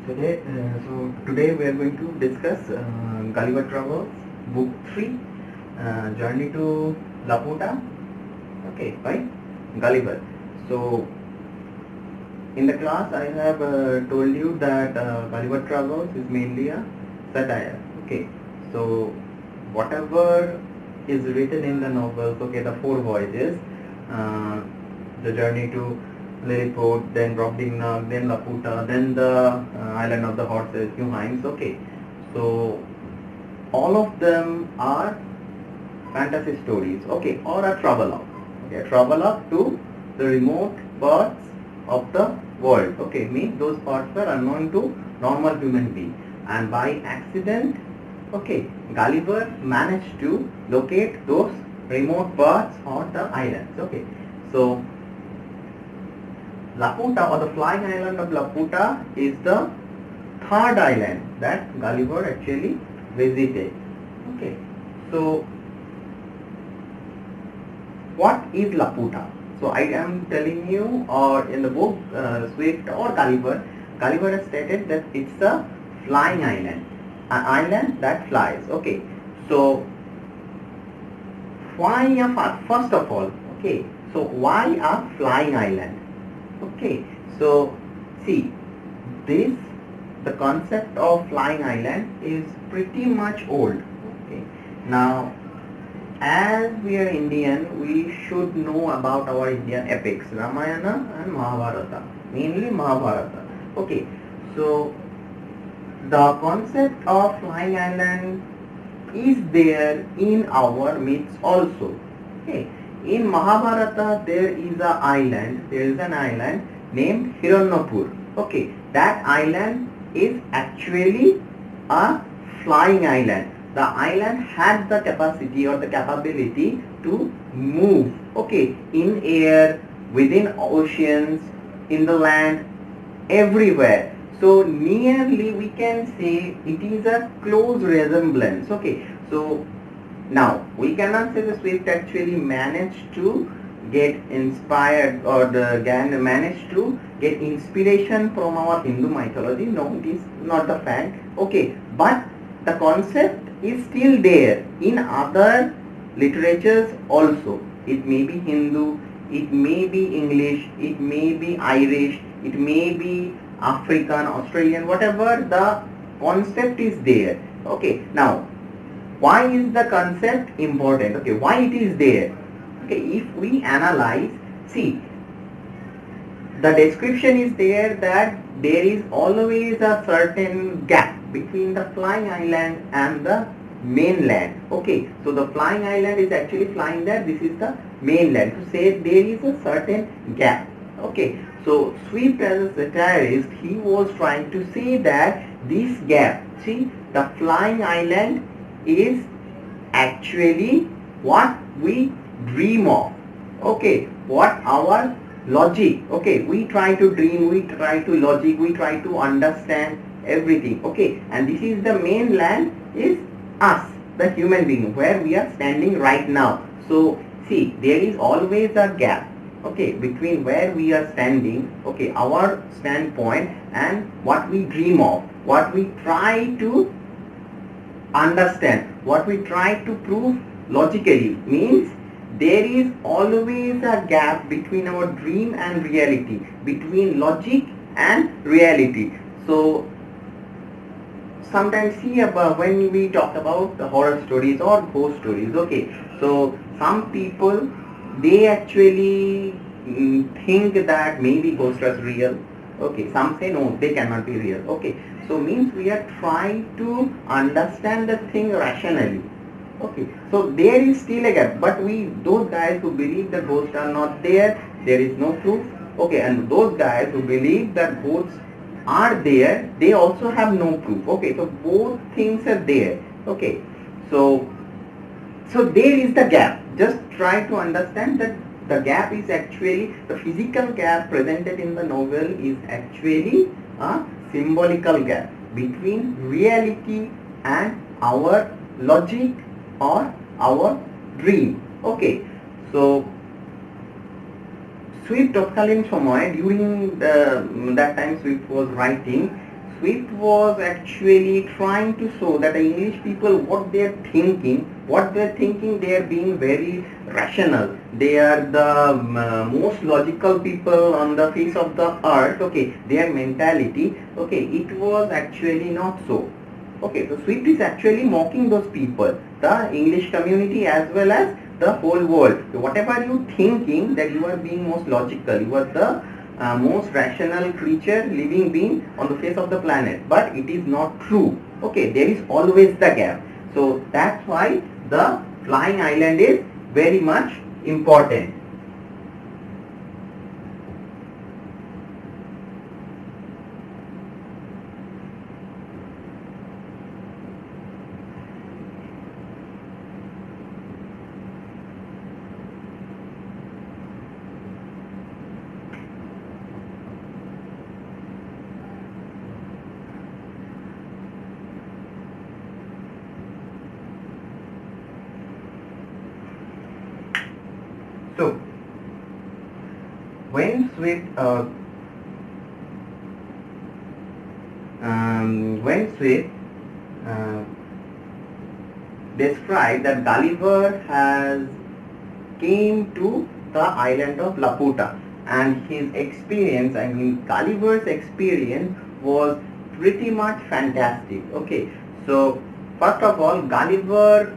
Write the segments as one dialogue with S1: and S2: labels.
S1: Today we are going to discuss Gulliver Travels, Book 3, Journey to Laputa, okay, by Gulliver. So, in the class I have told you that Gulliver Travels is mainly a satire, okay. So, whatever is written in the novels, okay, the 4 voyages, uh, the journey to Lilliput, then Brobdingnag, then Laputa, then the island of the horses, Huhines. Okay, so all of them are fantasy stories. Okay, or a travelogue. Okay, a travelogue to the remote parts of the world. Okay, means those parts were unknown to normal human being, and by accident, okay, Gulliver managed to locate those remote parts on the islands. Okay, so Laputa, or the flying island of Laputa, is the third island that Gulliver actually visited. Okay, so what is Laputa? So I am telling you, or in the book Swift or Gulliver, Gulliver has stated that it's a flying island, an island that flies. Okay, so why first of all, okay, so why a flying island? Okay, so see, the concept of flying island is pretty much old. Okay, now as we are Indian, we should know about our Indian epics, Ramayana and Mahabharata, mainly Mahabharata. Okay, so the concept of flying island is there in our myths also. Okay, in Mahabharata there is an island named Hiranyapur. Okay, that island is actually a flying island. The island had the capacity or the capability to move, okay, in air, within oceans, in the land, everywhere. So nearly we can say it is a close resemblance. Okay, so now we cannot say the Swift actually managed to get inspired, or managed to get inspiration from our Hindu mythology. No, it is not the fact. Okay, but the concept is still there in other literatures also. It may be Hindu, it may be English, it may be Irish, it may be African, Australian, whatever, the concept is there. Okay, now why is the concept important? Okay, why it is there? Okay, if we analyze, see, the description is there that there is always a certain gap between the flying island and the mainland. Okay, so the flying island is actually flying there, this is the mainland. To say there is a certain gap. Okay, so Swift as a satirist, he was trying to say that this gap, see, the flying island is actually what we dream of. Okay, what our logic, okay, we try to dream, we try to logic, we try to understand everything. Okay, and this is the mainland, is us, the human being, where we are standing right now. So see, there is always a gap, okay, between where we are standing, okay, our standpoint, and what we dream of, what we try to understand, what we try to prove logically. Means there is always a gap between our dream and reality, between logic and reality. So sometimes see about when we talk about the horror stories or ghost stories. Okay, so some people, they actually think that maybe ghosts are real. Okay, some say no, they cannot be real. Okay, so means we are trying to understand the thing rationally. Okay, so there is still a gap, but those guys who believe that ghosts are not there, there is no proof. Okay, and those guys who believe that ghosts are there, they also have no proof. Okay, so both things are there. Okay, so there is the gap. Just try to understand that the gap is actually, the physical gap presented in the novel is actually a symbolical gap between reality and our logic or our dream. Okay, so Swift তৎকালীন সময়, during that time Swift was writing, Swift was actually trying to show that the English people, what they're thinking, they are being very rational. They are the most logical people on the face of the earth. Okay, their mentality. Okay, it was actually not so. Okay, so Swift is actually mocking those people, the English community as well as the whole world. So whatever you thinking that you are being most logical, you are the most rational creature, living being on the face of the planet, but it is not true. Okay, there is always the gap. So that's why the flying island is very much important. So when Swift described that Gulliver has came to the island of Laputa, and his experience, I mean Gulliver's experience, was pretty much fantastic. Okay, so first of all, Gulliver,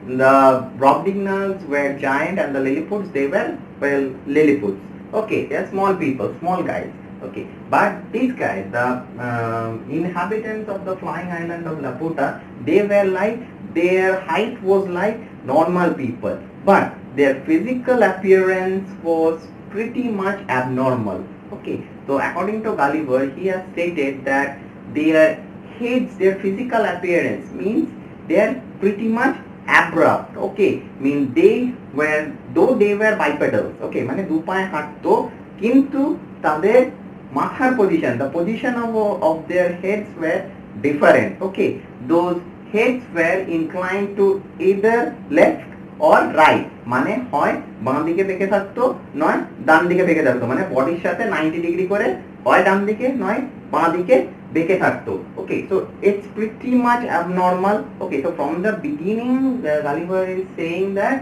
S1: the Brobdingnags were giant and the Lilliputs, they were, well, Lilliputs. Okay, they are small people, small guys. Okay, but these guys, the inhabitants of the flying island of Laputa, they were like, their height was like normal people, but their physical appearance was pretty much abnormal. Okay, so according to Gulliver, he has stated that their heads, their physical appearance means they are pretty much abrupt. Okay, mean they were, though they were bipedals, okay, মানে দু পায়ে হাঁটতো, কিন্তু তাদের মাথার position, the position of their heads were different. Okay, those heads were inclined to either left or right, মানে হয় বাঁ দিকে বেঁকে থাকতো, নয় ডান দিকে বেঁকে থাকতো, মানে বডির সাথে 90 ডিগ্রি করে হয় ডান দিকে নয় বাঁ দিকে বেঁকে থাকতো. Okay, so it's pretty much abnormal. Okay, so from the beginning, Gulliver is saying that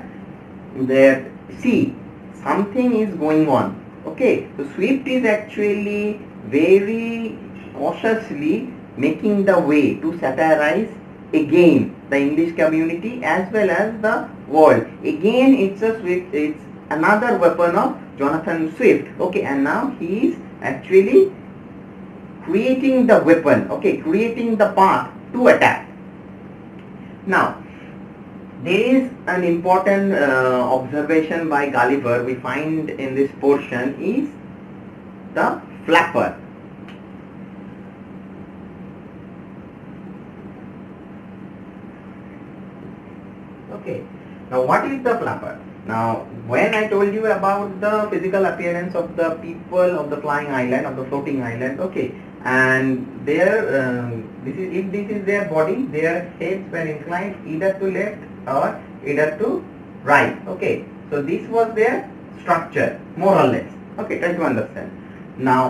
S1: see, something is going on. Okay, so Swift is actually very cautiously making the way to satirize again the English community as well as the world. Again, it's another weapon of Jonathan Swift. Okay, and now he is actually creating the weapon, okay, creating the path to attack. Now, there is an important observation by Gulliver we find in this portion is the flapper. Okay, now what is the flapper? Now, when I told you about the physical appearance of the people of the flying island, of the floating island, okay, and their if this is their body, their heads were inclined either to left or either to right. Okay, so this was their structure, more or less. Okay, try to understand. Now,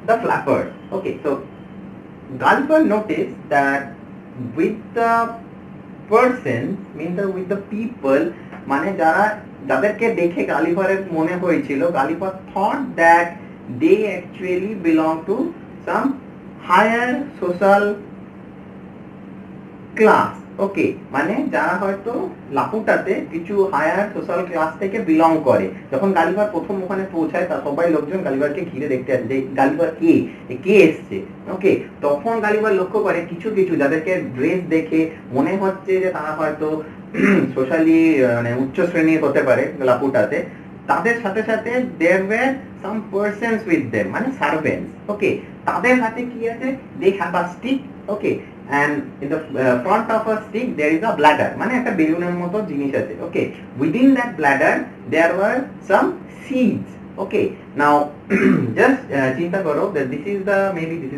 S1: the flappers. Okay, so Gulliver noticed that with the persons, with the people, মানে যাদেরকে দেখে গালিভারের মনে হয়েছিল, Gulliver thought that they actually belong to some higher social class. Okay, মানে যারা হয়তো লাপুটাতে কিছু higher social class থেকে বিলং করে. যখন গালিভার প্রথম ওখানে পৌঁছায়, তা সবাই লোকজন গালিভারকে ঘিরে দেখতে আসে যে গালিভার কে এসছে. ওকে, তখন গালিভার লক্ষ্য করে কিছু যাদেরকে ড্রেস দেখে মনে হচ্ছে যে তারা হয়তো সোশ্যালি মানে উচ্চ শ্রেণীর হতে পারে লাপুটাতে, তাদের সাথে সাথে there were some persons with them, মানে servants. Okay, তাদের হাতে কি আছে? They have a stick. Okay, and in the front of a stick there is a bladder, মানে একটা বেলুনের মতো জিনিস আছে. Okay, within that bladder there were some seeds. Okay, now just চিন্তা করো that this is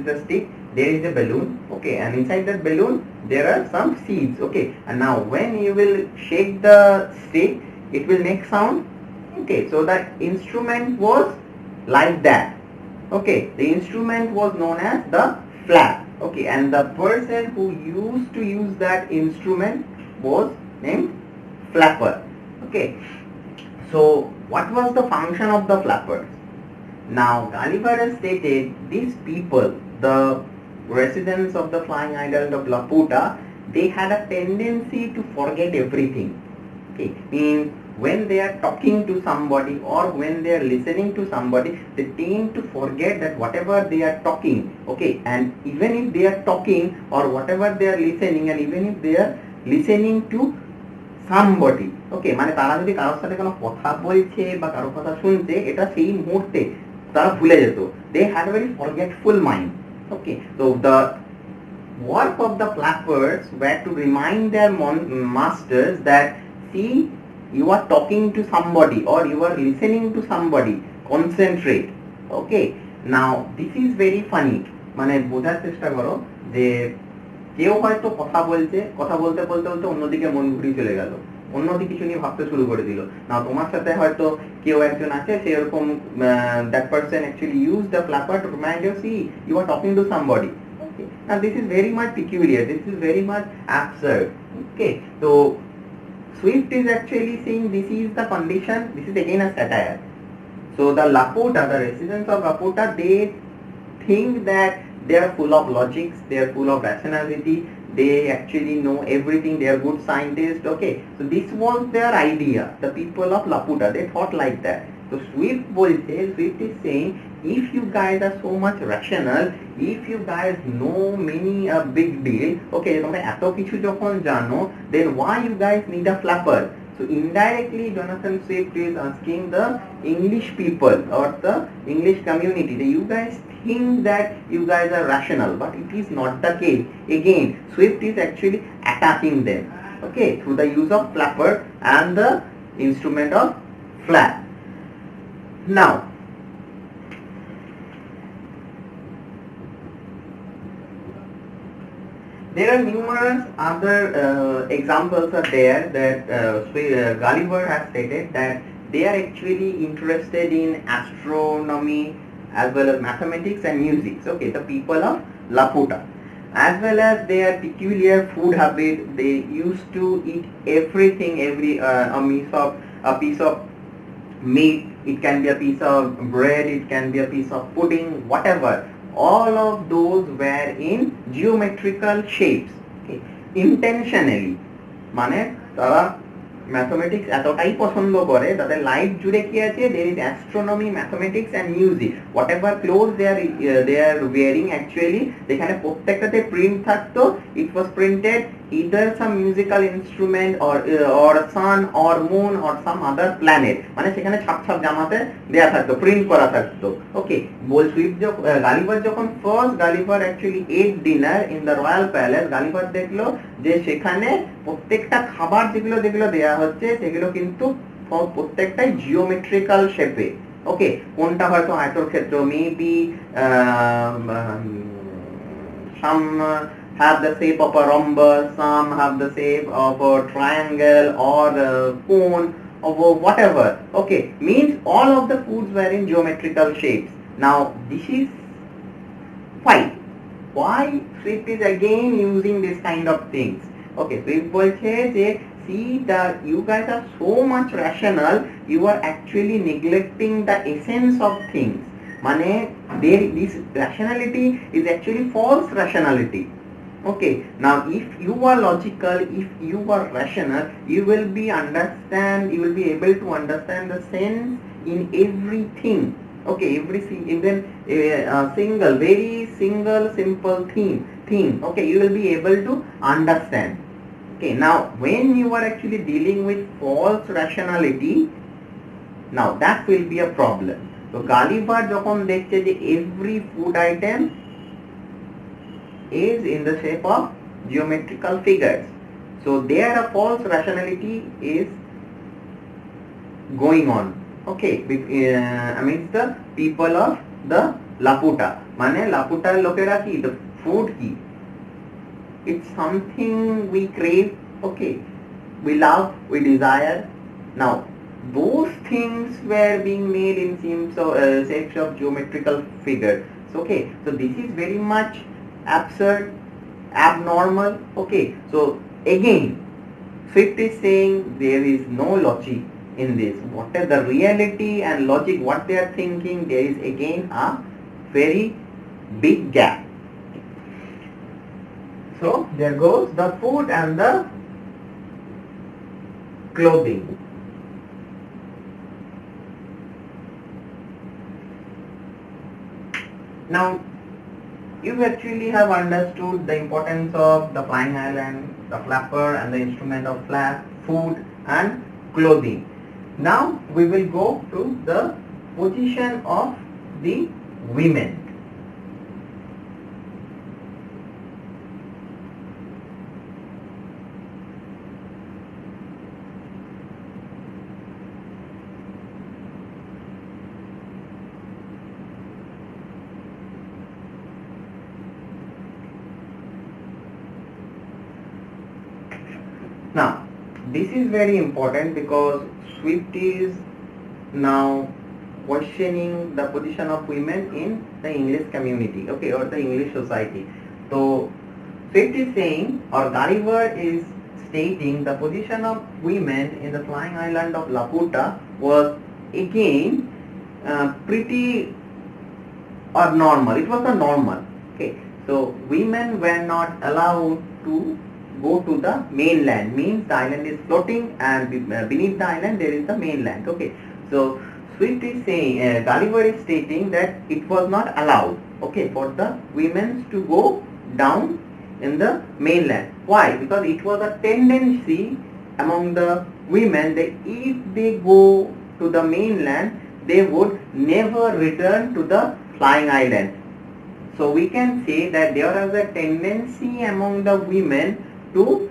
S1: the stick, there is a balloon. Okay, and inside that balloon there are some seeds. Okay, and now when you will shake the stick, it will make sound. Okay, so the instrument was like that. Okay, the instrument was known as the flap. Okay, and the person who used to use that instrument was named flapper. Okay, so what was the function of the flappers? Now Gulliver has stated these people, the residents of the flying island of Laputa, they had a tendency to forget everything. Okay, means when they are talking to somebody or when they are listening to somebody, they tend to forget that whatever they are talking. Okay, and even if they are talking or whatever they are listening, and even if they are listening to somebody, okay, মানে তারা যদি কারোর সাথে কোনো কথা বলছে বা কারোর কথা শুনছে, এটা সেই মুহূর্তে তারা ভুলে যেত. They had a very forgetful mind. Okay, so the work of the flappers were to remind their masters that, see, you are talking to somebody or you are listening to somebody, concentrate. Okay, now this is very funny. মানে বোঝার চেষ্টা করো যে কেউ হয়তো কথা বলছে, কথা বলতে বলতে বলতে অন্যদিকে মন ঘুরিয়ে চলে গেল, অন্যদিকে কিছু নিয়ে ভাবতে শুরু করে দিল. না তোমার সাথে হয়তো কেউ একজন আছে, সেরকম that person actually used the flapper to remind you, see, you are talking to somebody. Okay, now this is very much peculiar, this is very much absurd. Okay, so Swift is actually saying this is the condition, this is again a satire. So the Laputa, the residents of Laputa, they think that they are full of logics, they are full of rationality, they actually know everything, they are good scientists. Okay, so this was their idea, the people of Laputa, they thought like that. So Swift is saying, if you guys are so much rational, if you guys know many a big deal, okay, তোমরা এত কিছু যখন জানো, then why you guys need a flapper? So indirectly Jonathan Swift is asking the English people or the English community that you guys think that you guys are rational, but it is not the case. Again, Swift is actually attacking them, okay, through the use of flapper and the instrument of flap. Now there are numerous other examples are there that Gulliver has stated that they are actually interested in astronomy as well as mathematics and music. Okay, the people of Laputa, as well as their peculiar food habit. They used to eat everything, a piece of meat, it can be a piece of bread, it can be a piece of pudding, whatever. All of those were in geometrical shapes. Okay, intentionally, মানে তারা mathematics এতটাই পছন্দ করে, তাদের life জুড়ে কি আছে, there is astronomy, mathematics and music. Whatever clothes they are wearing, actually যেখানে প্রত্যেকটাতে প্রিন্ট থাকতো, it was printed either some musical instrument or sun or moon or some other planet. মানে সেখানে ছাপ ছাপ জামাতে দেয়া থাকতো, প্রিন্ট করা থাকতো. ওকে, গালিভার যখন first Gulliver actually ate dinner in the royal palace, Gulliver দেখলো যে সেখানে প্রত্যেকটা খাবার যেগুলো দেয়া হচ্ছে সেগুলো কিন্তু প্রত্যেকটাই জিওমেট্রিক্যাল শেপে. ওকে, কোনটা হয়তো আয়তক্ষেত্র, maybe some have the shape of a rhombus, some have the shape of a triangle or a cone or whatever. Okay, means all of the foods were in geometrical shapes. Now this is why Swift is again using this kind of things. Okay, Swift বলছে যে, see, that you guys are so much rational, you are actually neglecting the essence of things. মানে this rationality is actually false rationality. Okay, now if you are logical, if you are rational, you will be able to understand the sense in everything. Okay, even very single simple thing, okay, you will be able to understand. Okay, now when you are actually dealing with false rationality, now that will be a problem. So Gulliver যখন দেখছে যে every food item is in the shape of geometrical figures, so there a false rationality is going on. Okay, amidst the people of the Laputa, মানে লাপুটার লোকেরা কি, the food কি, it's something we crave, okay, we love, we desire. Now those things were being made in shapes of geometrical figures. So, okay, so this is very much absurd, abnormal. Okay, so again, Swift is saying there is no logic in this. What is the reality and logic, what they are thinking, there is again a very big gap. So there goes the food and the clothing. Now you actually have understood the importance of the flying island, the flapper and the instrument of flap, food and clothing. Now we will go to the position of the women. Now, this is very important because Swift is now questioning the position of women in the English community, okay, or the English society. So, Swift is saying, or Gulliver is stating, the position of women in the flying island of Laputa was again pretty or normal. It was the normal, okay. So, women were not allowed to go to the mainland, means the island is floating and beneath the island there is the mainland, okay. So Swift is saying, Gulliver is stating that it was not allowed, okay, for the women to go down in the mainland. Why? Because it was a tendency among the women that if they go to the mainland, they would never return to the flying island. So we can say that there was a tendency among the women to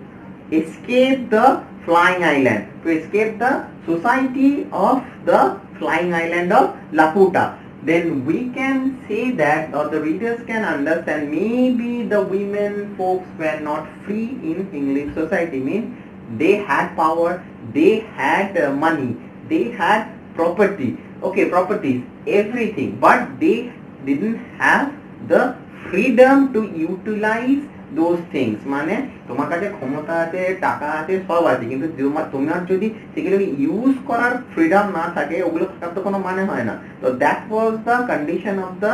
S1: escape the flying island, to escape the society of the flying island of Laputa. Then we can say that, or the readers can understand, maybe the women folks were not free in English society, means they had power, they had money, they had property, okay, properties, everything, but they didn't have the freedom to utilize those things. মানে তোমার কাছে ক্ষমতা আছে, টাকা আছে, সব আছে, কিন্তু তোমার যদি সেগুলো ইউজ করার ফ্রিডম না থাকে, ওগুলো থাকার তো কোনো মানে হয় না। তো that was the condition of the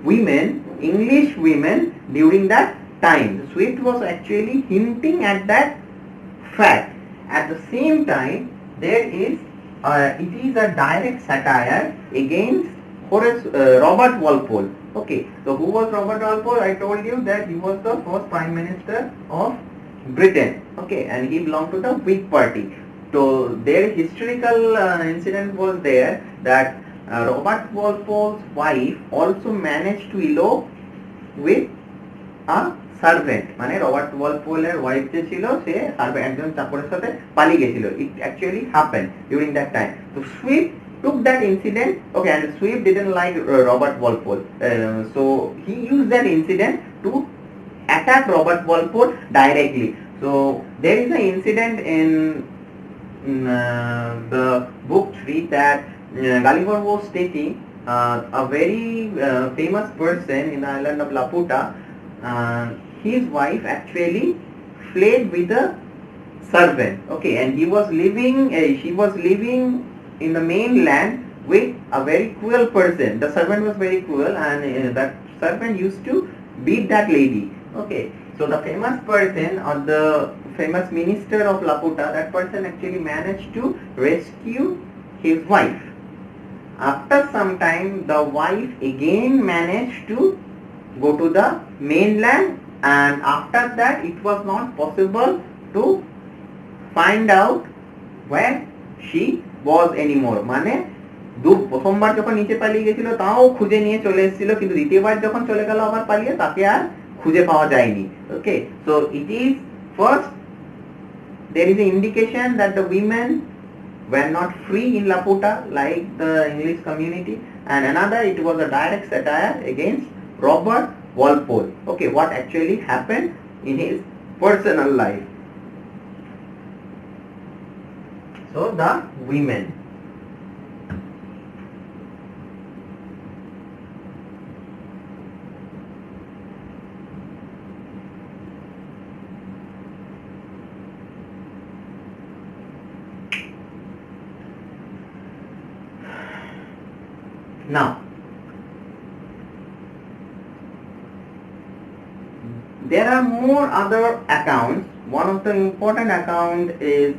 S1: women, English women during that time. Swift was actually hinting at that fact. At the same time, there is it is a direct satire against Robert Walpole. Okay, so who was Robert Walpole? I told you that he was the first Prime Minister of Britain. Okay, and he belonged to the Whig Party. So their historical incident was there that Robert Walpole's wife also managed to elope with a servant. মানে Robert ওয়ালপোলের wife যে ছিল সে একজন চাকরের সাথে পালিয়ে গেছিল. It actually happened during that time. So Swift took that incident, okay, and Swift didn't like Robert Walpole, so he used that incident to attack Robert Walpole directly. So there is an incident in the book 3 that Gulliver was stating a very famous person in the island of Laputa, his wife actually fled with a servant, okay, and she was living in the mainland with a very cruel person. The servant was very cruel, and that servant used to beat that lady. Okay, so the famous person or the famous minister of Laputa, that person actually managed to rescue his wife. After some time, the wife again managed to go to the mainland, and after that it was not possible to find out where she was anymore. মানে প্রথমবার যখন নিচে পালিয়ে গেছিল তাও খুঁজে নিয়ে চলে এসেছিল, কিন্তু দ্বিতীয়বার যখন চলে গেল আবার পালিয়ে, তাকে আর খুঁজে পাওয়া যায়নি। ওকে, so it is first there is an indication that the women were not free in Laputa like the English community, and another, it was a direct satire against Robert Walpole. Okay, what actually happened in his personal life. So the women. Now, there are more other accounts. One of the important account is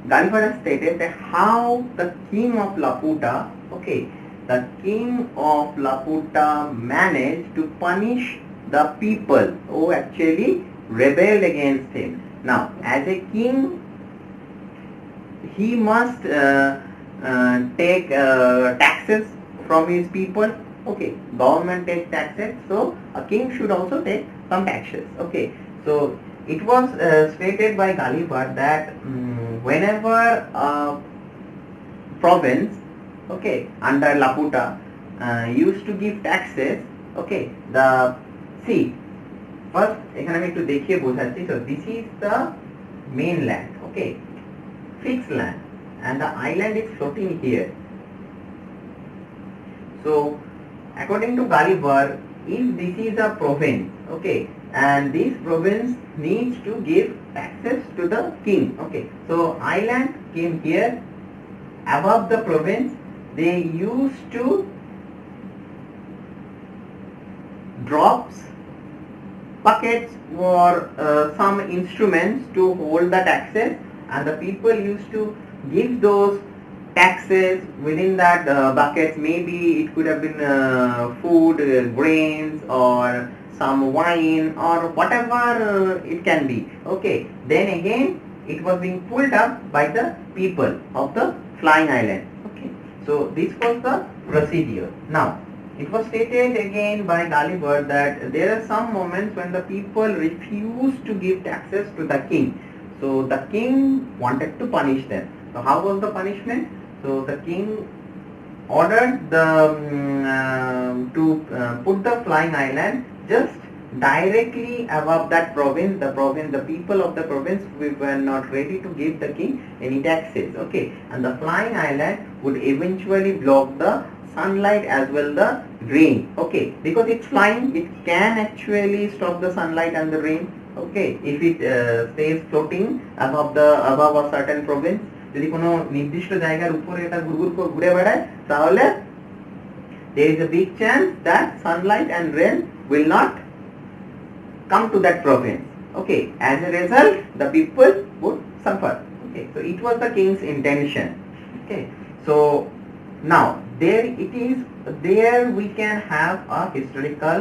S1: Gulliver has stated that how the king of Laputa, okay, the king of Laputa managed to punish the people who actually rebelled against him. Now, as a king, he must take taxes from his people. Okay, government takes taxes, so a king should also take some taxes. Okay, so it was stated by Gulliver that whenever a province, okay, under Laputa used to give taxes, okay, the see first এখানে আমি একটু দেখিয়ে বোঝাচ্ছি. So this is the mainland, okay, fixed land, and the island is floating here. So according to Gulliver, if this is a province, okay, and this province needs to give taxes to the king, okay, so island came here above the province. They used to drops, buckets or some instruments to hold the taxes, and the people used to give those taxes within that buckets. Maybe it could have been food, grains, or some wine, or whatever it can be. Okay, then again it was being pulled up by the people of the flying island. Okay, so this was the procedure. Now, it was stated again by Gulliver that there are some moments when the people refused to give taxes to the king. So the king wanted to punish them. So how was the punishment? So the king ordered the to put the flying island just directly above that province. The people of the province were not ready to give the king any taxes. Okay, and the flying island would eventually block the sunlight as well the rain. Okay, because it's flying, it can actually stop the sunlight and the rain. Okay, if it stays floating above a certain province, যদি কোনো নির্দিষ্ট জায়গার উপরে এটা ঘুরে বেড়ায়, তাহলে there is a big chance that sunlight and rain will not come to that province. Okay, as a result the people would suffer. Okay, so it was the king's intention. Okay, so now there it is, there we can have a historical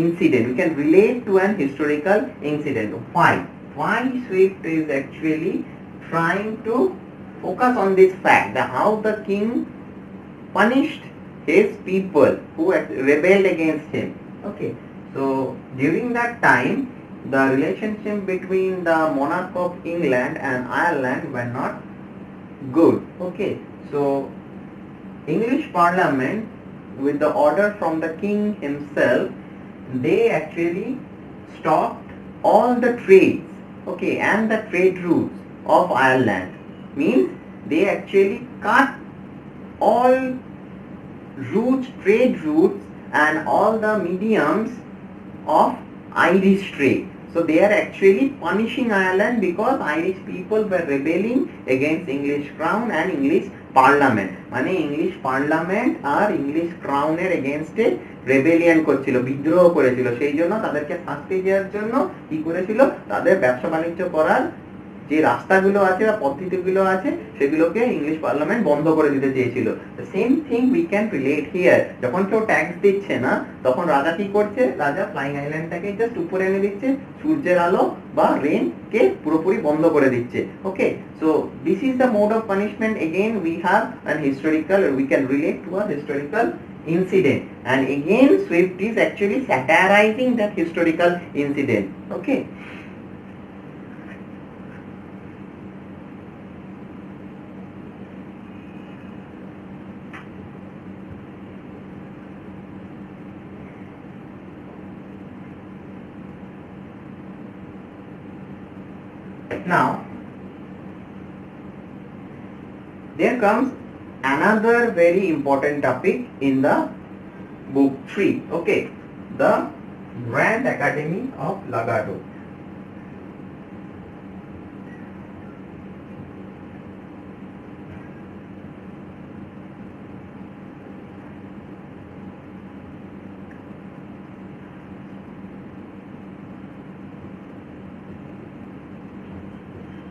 S1: incident. We can relate to an historical incident. Why Swift is actually trying to focus on this fact that how the king punished his people who had rebelled against him. Okay, so during that time the relationship between the monarch of England and Ireland were not good. Okay, so English Parliament, with the order from the king himself, they actually stopped all the trades, okay, and the trade routes of Ireland. Means they actually cut all routes, trade routes, and all the mediums of Irish trade. So they are actually punishing Ireland because Irish people were rebelling against English crown and English Parliament. মানে English Parliament আর English crown এর against এ rebellion করছিল, বিদ্রোহ করেছিল। সেই জন্য তাদেরকে শাস্তি দেওয়ার জন্য কি করেছিল, তাদের ব্যবসা বাণিজ্য করার যে রাস্তাগুলো আছে বা পদ্ধতিগুলো আছে সেগুলোকে ইংলিশ পার্লামেন্ট বন্ধ করে দিতে চেয়েছিল। Same thing we can relate here. যখন কেউ ট্যাক্স দিচ্ছে না তখন রাজা কি করছে, রাজা ফ্লাইং আইল্যান্ডটাকে জাস্ট উপরে এনে দিচ্ছে, সূর্যের আলো বা রেন কে পুরোপুরি বন্ধ করে দিচ্ছে। Okay, so this is the mode of punishment. Again we have an historical, we can relate to a historical incident, and again Swift is actually satirizing that historical incident. Okay, now there comes another very important topic in the book 3. Okay, the Grand Academy of Lagado.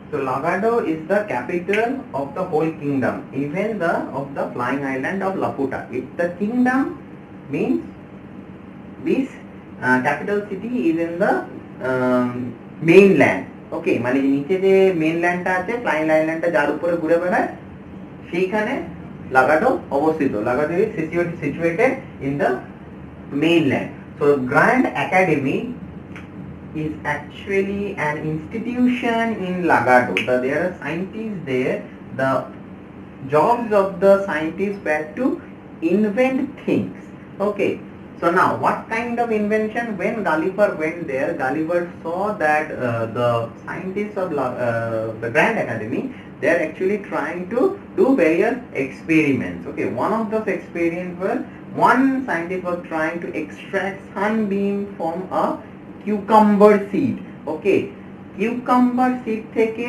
S1: So Lagado is the capital of the whole kingdom, even of the flying island of Laputa. It's the kingdom means this capital city is in the mainland. Okay, মানে নিচে যে মেইনল্যান্ডটা আছে, flying আইল্যান্ডটা যার উপরে ঘুরে বেড়ায়, সেইখানে লাগাডো অবস্থিত. লাগাডো is situated in the mainland. So Grand Academy is actually an institution in Lagado. There are scientists there. The jobs of the scientists were to invent things. Okay. So now, what kind of invention? When Gulliver went there, Gulliver saw that the scientists of the Grand Academy, they are actually trying to do various experiments. Okay. One of those experiments was, one scientist was trying to extract sunbeam from a cucumber seed. Okay, cucumber seed থেকে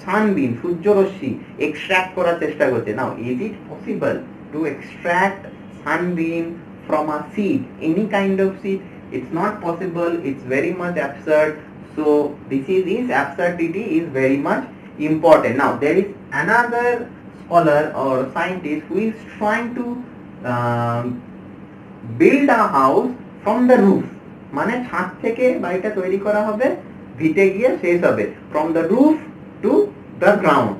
S1: sunbeam সূর্যরশ্মি extract করার চেষ্টা করছে. Now, is it possible to extract sunbeam from a seed, any kind of seed? It's not possible. It's very much absurd. So this absurdity is very much important. Now, there is another scholar or scientist who is trying to build a house from the roof. মানে ছাদ থেকে বাড়িটা তৈরি করা হবে, ভিটে গিয়ে শেষ হবে, from the roof to the ground.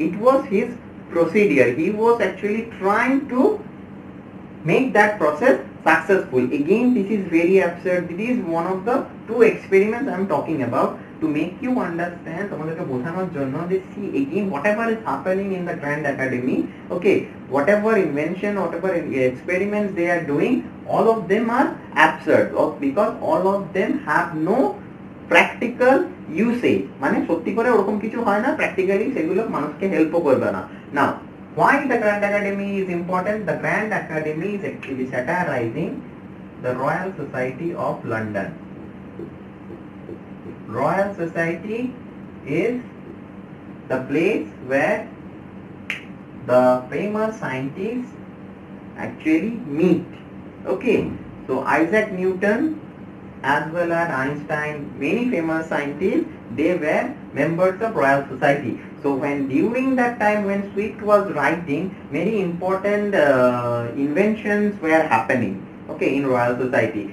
S1: It was his procedure. He was actually trying to make that process successful. Again, this is very absurd. This is one of the two experiments I am talking about to make you understand, তোমাদেরকে বোঝানোর জন্য যে see again whatever is happening in the Grand Academy, okay, whatever invention, whatever experiments they are doing, all of them are absurd because all of them have no practical usage. মানে সত্যি করে ওরকম কিছু হয় না, practically সেগুলো মানুষকে হেল্পও করবে না. Now, why the Grand Academy is important? The Grand Academy is actually satirizing the Royal Society of London. Royal Society is the place where the famous scientists actually meet. Okay, so Isaac Newton as well as Einstein, many famous scientists, they were members of Royal Society. So when during that time when Swift was writing, many important inventions were happening. Okay, in Royal Society,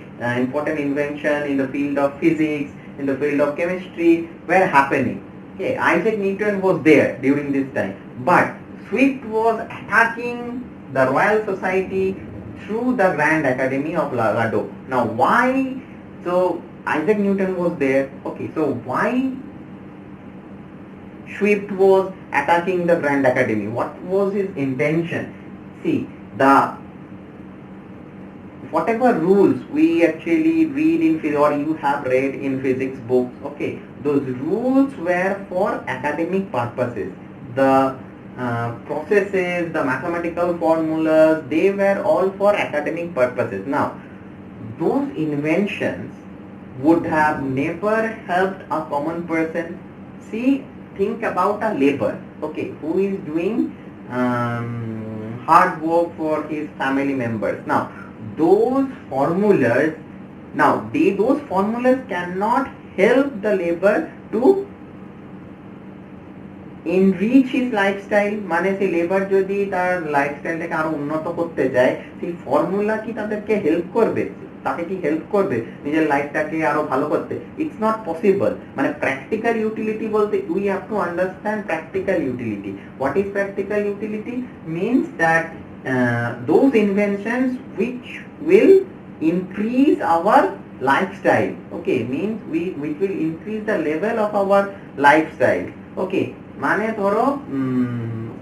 S1: important invention in the field of physics, in the field of chemistry were happening. Okay, Isaac Newton was there during this time, but Swift was attacking the Royal Society through the Grand Academy of Lagado. Now, why? So Isaac Newton was there. Okay, so why Swift was attacking the Grand Academy? What was his intention? See, whatever rules we actually read in physics or you have read in physics books, okay, those rules were for academic purposes. The processes, the mathematical formulas, they were all for academic purposes. Now, those inventions would have never helped a common person. See, think about a labor, okay, who is doing hard work for his family members. Now, those formulas cannot help the labor to enrich his lifestyle. মানে সেই labour যদি তার লাইফস্টাইলটাকে আরো উন্নত করতে যায়, সেই formula কি তাদেরকে হেল্প করবে? তাকে কি হেল্প করবে নিজের লাইফটাকে আরো ভালো করতে? It's not possible. মানে প্র্যাকটিক্যাল ইউটিলিটি বলতে we have to understand practical utility. What is practical utility? Means that those inventions which will increase our lifestyle, okay, means which will increase the level of our lifestyle. Okay, মানে ধরো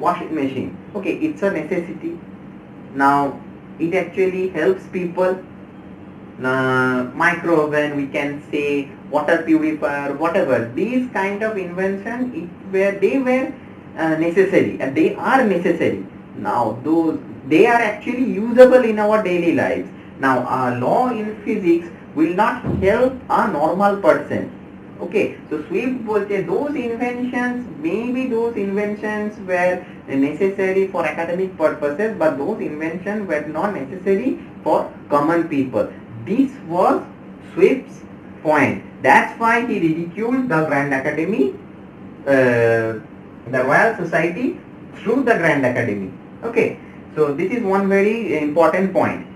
S1: washing machine, okay, it's a necessity. Now it actually helps people. Micro oven, we can say water purifier, whatever, these kind of invention, they were necessary, and they are necessary. Now those, they are actually usable in our daily lives. Now a law in physics will not help a normal person. Okay, so Swift bolche those inventions, maybe those inventions were necessary for academic purposes, but those inventions were not necessary for common people. This was Swift's point. That's why he ridiculed the Grand Academy, the Royal Society, through the Grand Academy. Okay, so this is one very important point.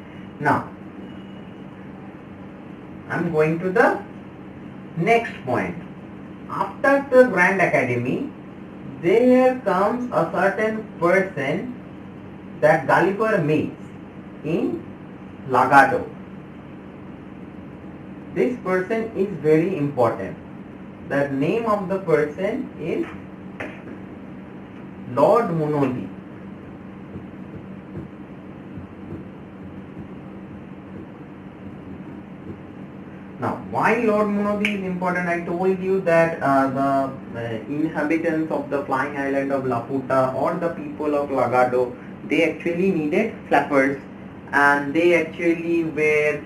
S1: Now I'm going to the next point. After the Grand Academy, there comes a certain person that Gulliver meets in Lagado. This person is very important. The name of the person is Lord Munagi. Now, why Lord Munagi is important? I told you that the inhabitants of the flying island of Laputa or the people of Lagado, they actually needed flappers, and they actually wear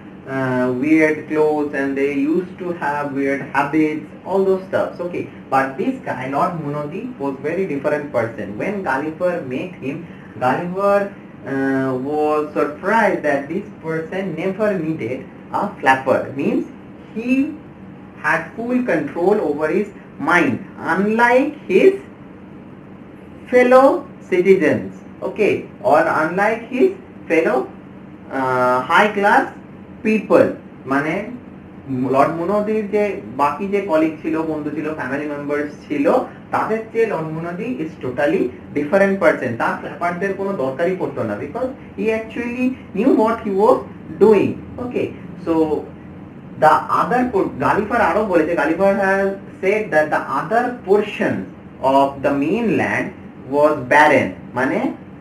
S1: weird clothes, and they used to have weird habits, all those stuffs. Okay, but this guy, Lord Munagi, was very different person. When Gulliver met him, Gulliver was surprised that this person never needed a flapper. Means he had full control over his mind, unlike his fellow citizens, okay, or unlike his fellow high class people. মানে Lord মুনাদির যে বাকি যে colleague ছিল, বন্ধু ছিল, family members ছিল, তাদের চেয়ে lord Munodi is totally different person. তার ফ্ল্যাপারদের কোনো দরকারই পড়তো না, because he actually knew what he was doing. Okay, so the other, Gulliver aro boleche, Gulliver has said that the other portion of the mainland was barren. Mane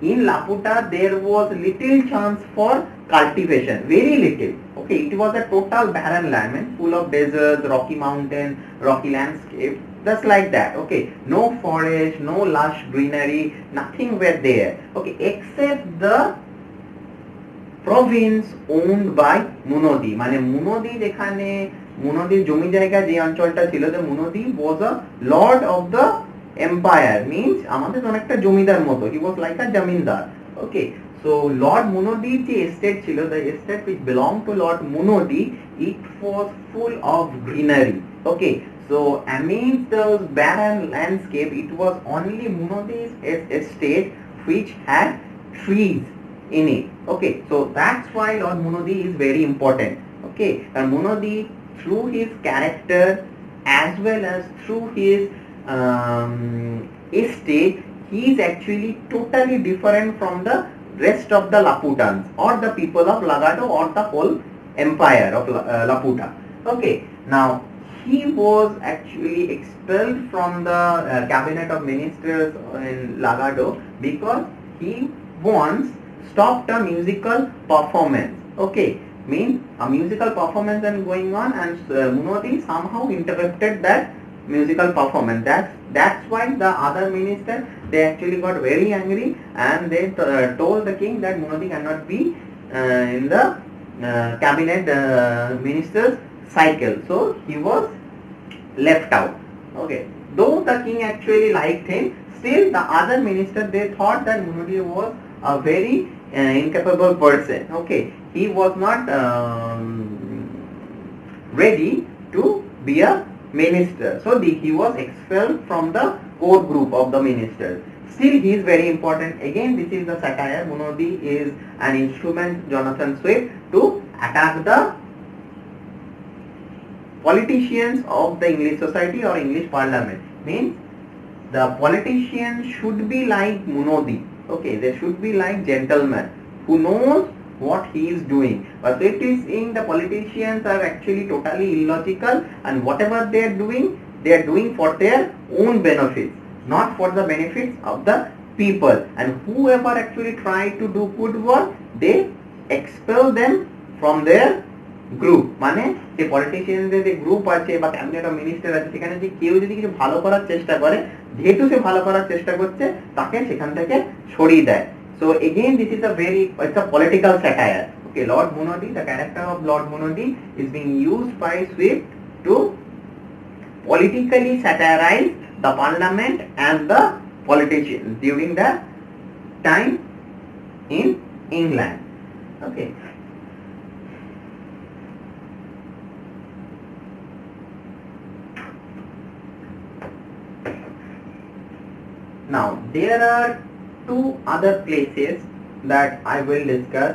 S1: in Laputa there was little chance for cultivation, very little. Okay, it was a total barren land, full of deserts, rocky mountain, rocky landscape, just like that. Okay, no forest, no lush greenery, nothing were there. Okay, except the province owned by Munagi. মানে মুনদি যেখানে মুনদির জমি জায়গা যে অঞ্চলটা ছিল, the Munadi was a lord of the empire, means আমাদের অনেকটা জমিদার মতো, he was like a jamindar. Okay, so Lord Munadi যে estate ছিল, the estate which belonged to Lord Munadi, it was full of greenery. Okay, so amidst those barren landscape, it was only Munadi's estate which had trees in it. Okay, so that's why Lord Munagi is very important. Okay, and Munagi, through his character as well as through his estate, he is actually totally different from the rest of the Laputans or the people of Lagado or the whole empire of Laputa. Okay, now he was actually expelled from the cabinet of ministers in Lagado because he once stopped a musical performance. Okay, means a musical performance and going on, and Munagi somehow interrupted that musical performance. That's why the other minister, they actually got very angry, and they told the king that Munagi cannot be in the cabinet ministers cycle. So he was left out. Okay, though the king actually liked him, still the other minister, they thought that Munagi was a very incapable person. Okay, he was not ready to be a minister, so he was expelled from the core group of the ministers. Still, he is very important. Again, this is the satire. Munagi is an instrument, Jonathan Swift, to attack the politicians of the English society or English parliament. Means the politicians should be like Munagi. Okay, they should be like gentlemen who knows what he is doing. But it is in the politicians are actually totally illogical, and whatever they are doing for their own benefits, not for the benefits of the people. And whoever actually try to do good work, they expel them from their group, মানে যে পলিটিশিয়ানদের যে group আছে বা cabinet of minister আছে, সেখানে যে কেউ যদি কিছু ভালো করার চেষ্টা করে, যেহেতু সে ভালো করার চেষ্টা করছে, তাকে সেখান থেকে সরিয়ে দেয়। So again, this is a very, it's a political satire. Okay, Lord Munagi, the character of Lord Munagi is being used by Swift to politically satirize the parliament and the politicians during the time in England. Okay. Now there are two other places that I will discuss.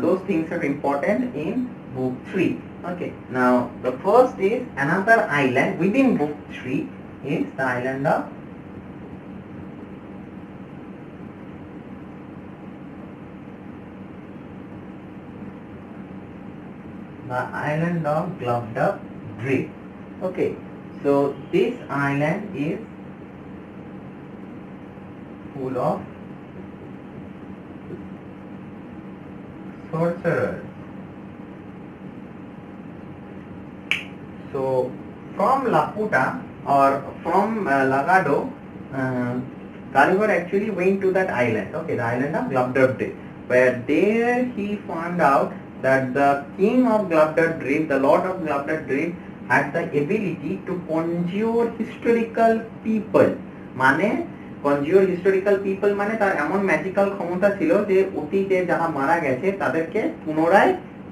S1: Those things are important in book 3. Okay, now the first is another island within book 3 is the island of Gulliver Drift. Okay, so this island is full of sorcerers. So from Laputa or from Lagado, Gulliver actually went to that island. Okay, the island of Gulliver Drift, where there he found out that the king of Gulliver Drift, the lord of Gulliver Drift, had the ability to conjure historical people. মানে কনজিওর historical people মানে তার এমন magical ক্ষমতা ছিল যে অতীতে যারা মারা গেছে তাদেরকে পুনরায়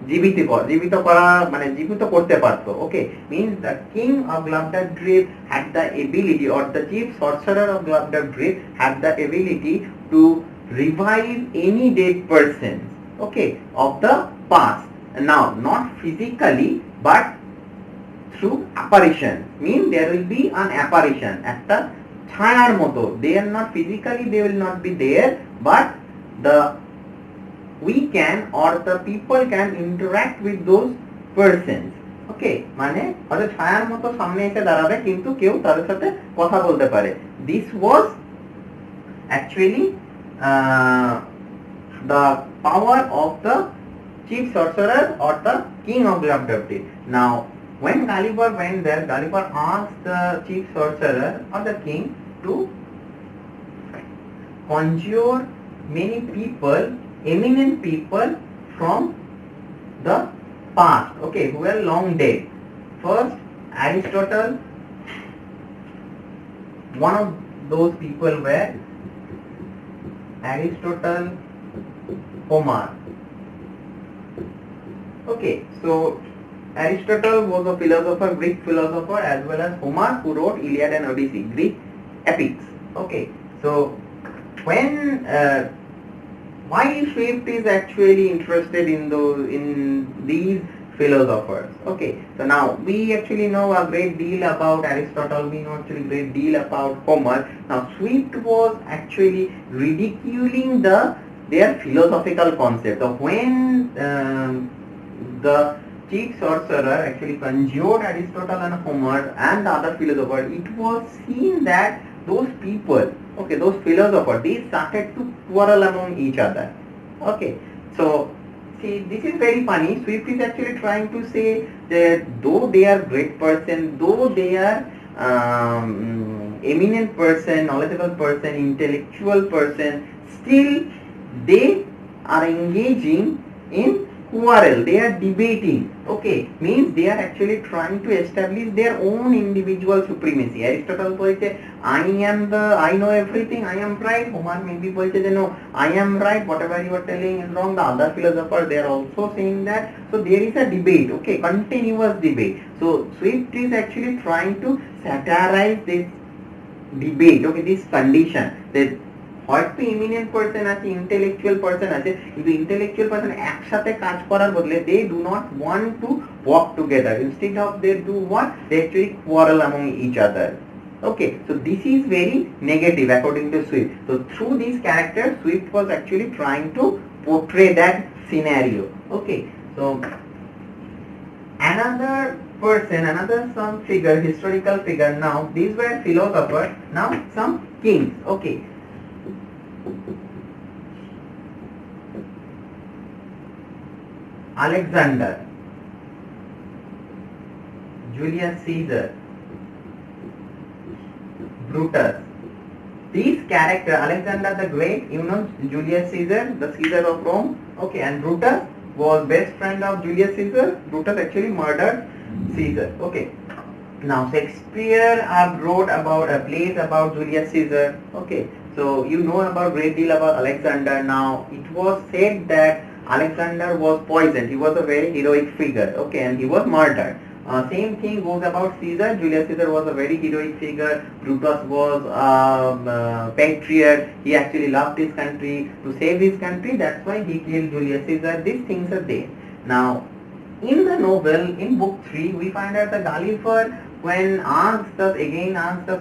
S1: জীবিত করা, মানে জীবিত করতে পারতো। Okay, means the king of Glubbdubdrib had the ability, or the chief sorcerer of Glubbdubdrib had the ability to revive any dead person, okay, of the past. Now not physically but through apparition, mean there will be an apparition, একটা ছায়ার মতো। they are not physically, they will not be there, but we can or the people can interact with those persons. Okay, মানে হয়তো ছায়ার মতো সামনে এসে দাঁড়াবে কিন্তু কেউ তাদের সাথে কথা বলতে পারে। this was actually the power of the chief sorcerer or the king of Gulliver Drift. Now when Gulliver went there, Gulliver asked the chief sorcerer or the king to conjure many people, eminent people from the past, okay, who were long dead. First Aristotle, one of those people were Aristotle, Homer. Okay, so Aristotle was a philosopher, Greek philosopher, as well as Homer, who wrote Iliad and Odyssey, Greek epics. Okay, so when why Swift is actually interested in these philosophers? Okay, so now we actually know a great deal about Aristotle, we know actually a great deal about Homer. Now Swift was actually ridiculing their philosophical concept of when the chief sorcerer actually conjured Aristotle and Homer and the other philosophers. It was seen that those people, okay, those philosophers, they started to quarrel among each other. Okay, so see, this is very funny. Swift is actually trying to say that though they are great person, though they are eminent person, knowledgeable person, intellectual person, still they are engaging in quarrel, they are debating. Okay, means they are actually trying to establish their own individual supremacy. Aristotle বলছে I know everything, I am right. Homer maybe বলছে যে no, I am right, whatever you are telling is wrong. The other philosophers, they are also saying that. So there is a debate, okay, continuous debate. So Swift is actually trying to satirize this debate, okay, this condition that হয়তো eminent person আছে, intellectual person আছে, কিন্তু intellectual person একসাথে কাজ করার বদলে they do not want to work together, instead of they do what, they actually quarrel among each other. Okay, so this is very negative according to Swift. So through these characters, Swift was actually trying to portray that scenario. Okay, so another person, another some figure, historical figure. Now these were philosophers, now some kings. Okay, Alexander, Julius Caesar, Brutus. These characters, Alexander the Great, you know Julius Caesar, the Caesar of Rome, okay, and Brutus was best friend of Julius Caesar. Brutus actually murdered Caesar, okay. Now Shakespeare wrote about a plays about Julius Caesar, okay. So you know about great deal about Alexander. Now it was said that Alexander was poisoned. He was a very heroic figure, okay, and he was murdered. Same thing goes about Caesar. Julius Caesar was a very heroic figure. Brutus was patriot. He actually loved his country. To save his country, that's why he killed Julius Caesar. These things are there. Now, in the novel, in book 3, we find out the Gulliver, when asked the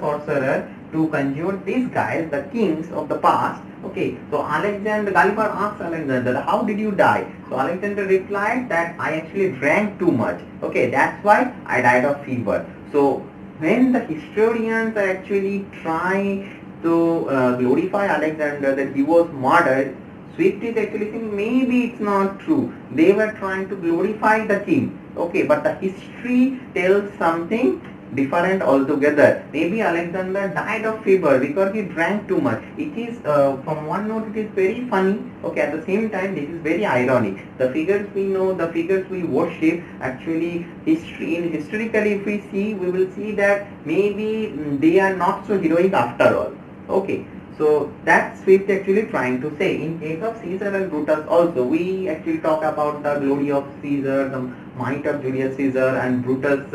S1: sorcerer to conjure these guys, the kings of the past. Okay, so Gulliver asked Alexander, how did you die? So Alexander replied that I actually drank too much. Okay, that's why I died of fever. So when the historians are actually trying to glorify Alexander that he was murdered, Swift is actually saying maybe it's not true. They were trying to glorify the king. Okay, but the history tells something different altogether. Maybe Alexander died of fever because he drank too much. It is from one note it is very funny. Okay, at the same time this is very ironic. The figures we know, the figures we worship, actually historically if we see, we will see that maybe they are not so heroic after all. Okay. So that's Swift actually trying to say. In case of Caesar and Brutus also, we actually talk about the glory of Caesar, the might of Julius Caesar, and Brutus,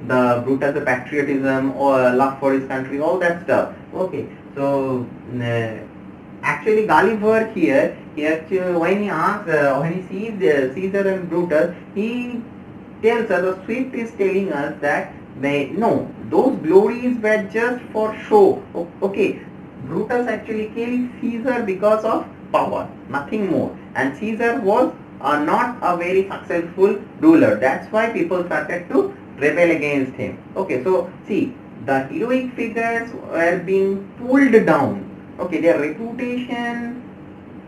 S1: the patriotism or love for his country, all that stuff. Okay, so actually Gulliver here, he actually, when he asks, when he sees Caesar and Brutus, he tells us, the Swift is telling us that no, those glories were just for show. Okay. Brutus actually killed Caesar because of power, nothing more. And Caesar was not a very successful ruler. That's why people started to rebel against him. Okay, so see, the heroic figures were being pulled down. Okay, their reputation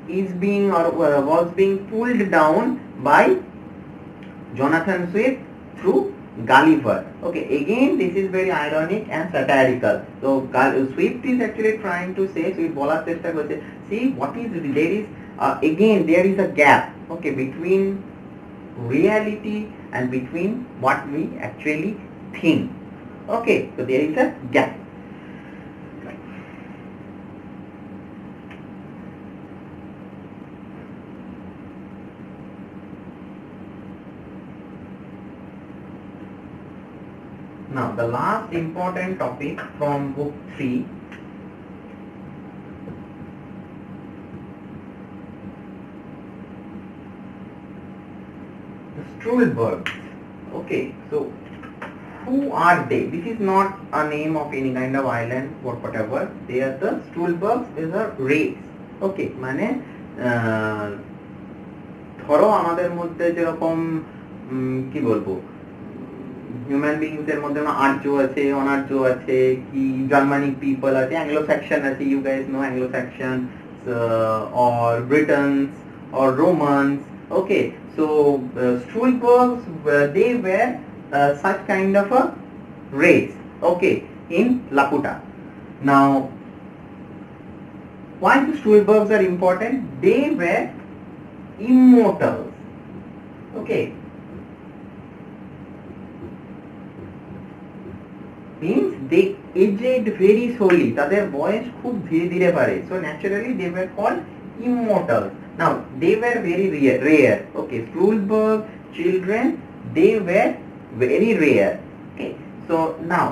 S1: is being or was being pulled down by Jonathan Swift through Gulliver. Okay, again this is very ironic and satirical. So Swift is actually trying to say, Swift bolar chesta korche, see what is there is again there is a gap, okay, between reality and between what we actually think. Okay, so there is a gap. Now the last important topic from book 3, the Strulebergs. Okay, so who are they? This is not a name of any kind of island or whatever. They are the Strulebergs is a race. Okay, মানে ধরো আমাদের মধ্যে যেরকম কি বলবো human beings এর মধ্যে আর্য আছে, অনার্য আছে, কি জার্মানিক পিপল আছে, অ্যাংলো স্যাকশন আছে, you guys know Anglo Saxon or Britons or Romans. Okay, so Strulebergs they were such kind of a race, okay, in Laputa. Now why the Strulebergs are important? They were immortals. Okay, means they aged very slowly. তাদের বয়স খুব ধীরে ধীরে বাড়ে. So naturally they were called immortals. Now they were very rare. Okay, Struleberg children, they were very rare. Okay, so now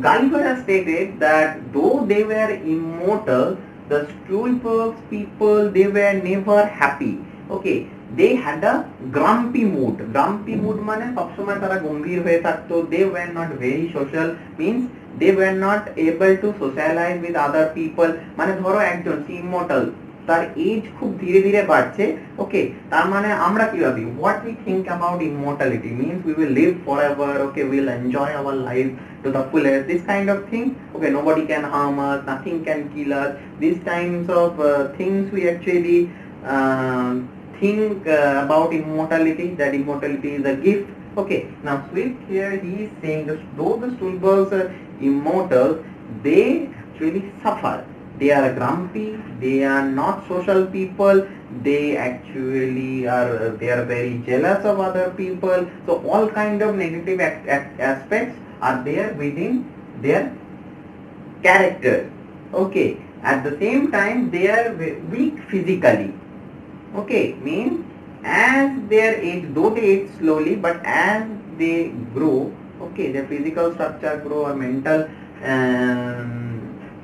S1: Gulliver has stated that though they were immortal, the Struleberg people, they were never happy. Okay, they had a grumpy mood. Grumpy mood মানে সবসময় তারা গম্ভীর হয়ে থাকতো. They were not very social, means they were not able to socialize with other people. মানে ধরো একজন immortal, তার age খুব ধীরে ধীরে বাড়ছে. ওকে, তার মানে আমরা কি ভাবি, what we think about immortality means we will live forever. Okay, we'll enjoy our life to the fullest, this kind of thing. Okay, nobody can harm us, nothing can kill us. These kinds of things we actually think about immortality, that immortality is a gift Okay, now Swift here he is saying that though the Stulbergs are immortal, they actually suffer. They are grumpy, they are not social people, they are very jealous of other people. So all kind of negative aspects are there within their character. Okay, at the same time they are weak physically. Okay, means as their age, though they age slowly, but as they grow, okay, their physical structure grow or mental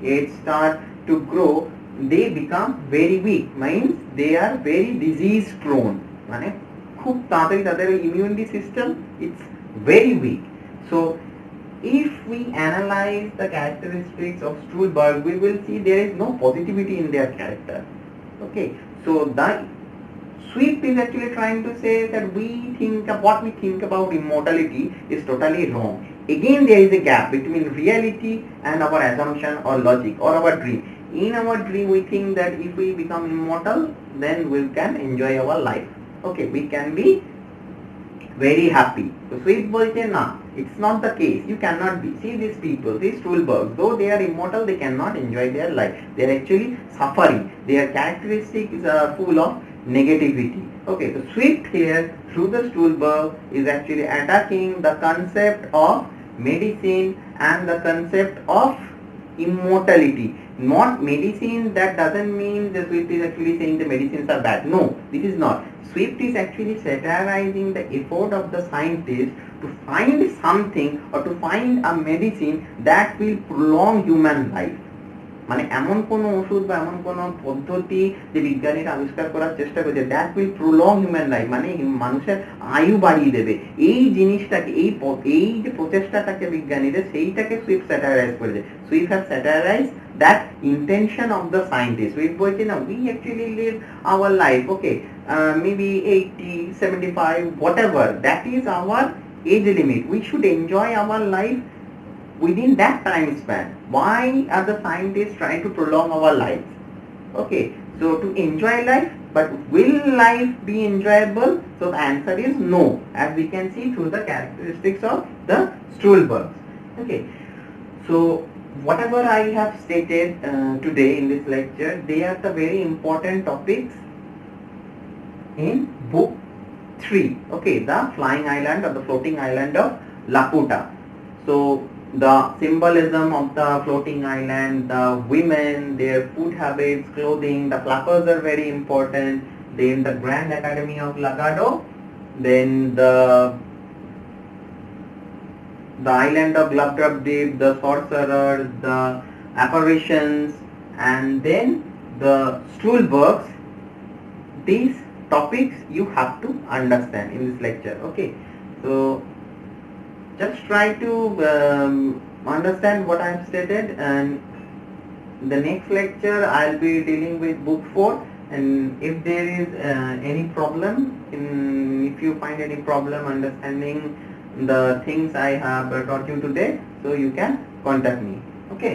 S1: age start to grow, they become very weak. Means they are very disease prone. মানে খুব তাড়াতাড়ি তাদের immunity system it's very weak. So if we analyze the characteristics of Stulberg, we will see there is no positivity in their character. Okay, so the Swift is actually trying to say that what we think about immortality is totally wrong. Again, there is a gap between reality and our assumption or logic or our dream. In our dream, we think that if we become immortal, then we can enjoy our life. Okay, we can be very happy. So Swift বলছে না, it's not the case. You cannot be. See these people, these Stulbergs, though they are immortal, they cannot enjoy their life. They are actually suffering. Their characteristics are full of negativity. Okay, so Swift here through the Stulberg is actually attacking the concept of medicine and the concept of immortality. Not medicine, that doesn't mean the Swift is actually saying the medicines are bad. No, this is not. Swift is actually satirizing the effort of the scientist to find something or to find a medicine that will prolong human life. মানে এমন কোন ওষুধ বা এমন কোন পদ্ধতি যে বিজ্ঞানীরা আবিষ্কার করার চেষ্টা করছে that will prolong human life, মানে মানুষের আয়ু বাড়িয়ে দেবে। এই জিনিসটাকে এই যে প্রচেষ্টাটাকে বিজ্ঞানীদের সেইটাকে সুইফট স্যাটারাইজ করেছে। Swift have satirize that intention of the scientist. Swift বলছে না, we actually live our life, okay, maybe 80, 75, whatever, that is our age limit. We should enjoy our life within that time span. Why are the scientists trying to prolong our lives? Okay, so to enjoy life, but will life be enjoyable? So the answer is no, as we can see through the characteristics of the Stulbergs. Okay, so whatever I have stated today in this lecture, they are the very important topics in book 3. Okay, the flying island or the floating island of Laputa. So the symbolism of the floating island, the women, their food habits, clothing, the flappers are very important. Then the Grand Academy of Lagado, then the island of Glubdrubdib, the sorcerers, the apparitions, and then the Stulbergs. These topics you have to understand in this lecture. Okay, so just try to understand what I have stated, and the next lecture I'll be dealing with book 4, and if there is any problem, if you find any problem understanding the things I have taught you today, so you can contact me. Okay.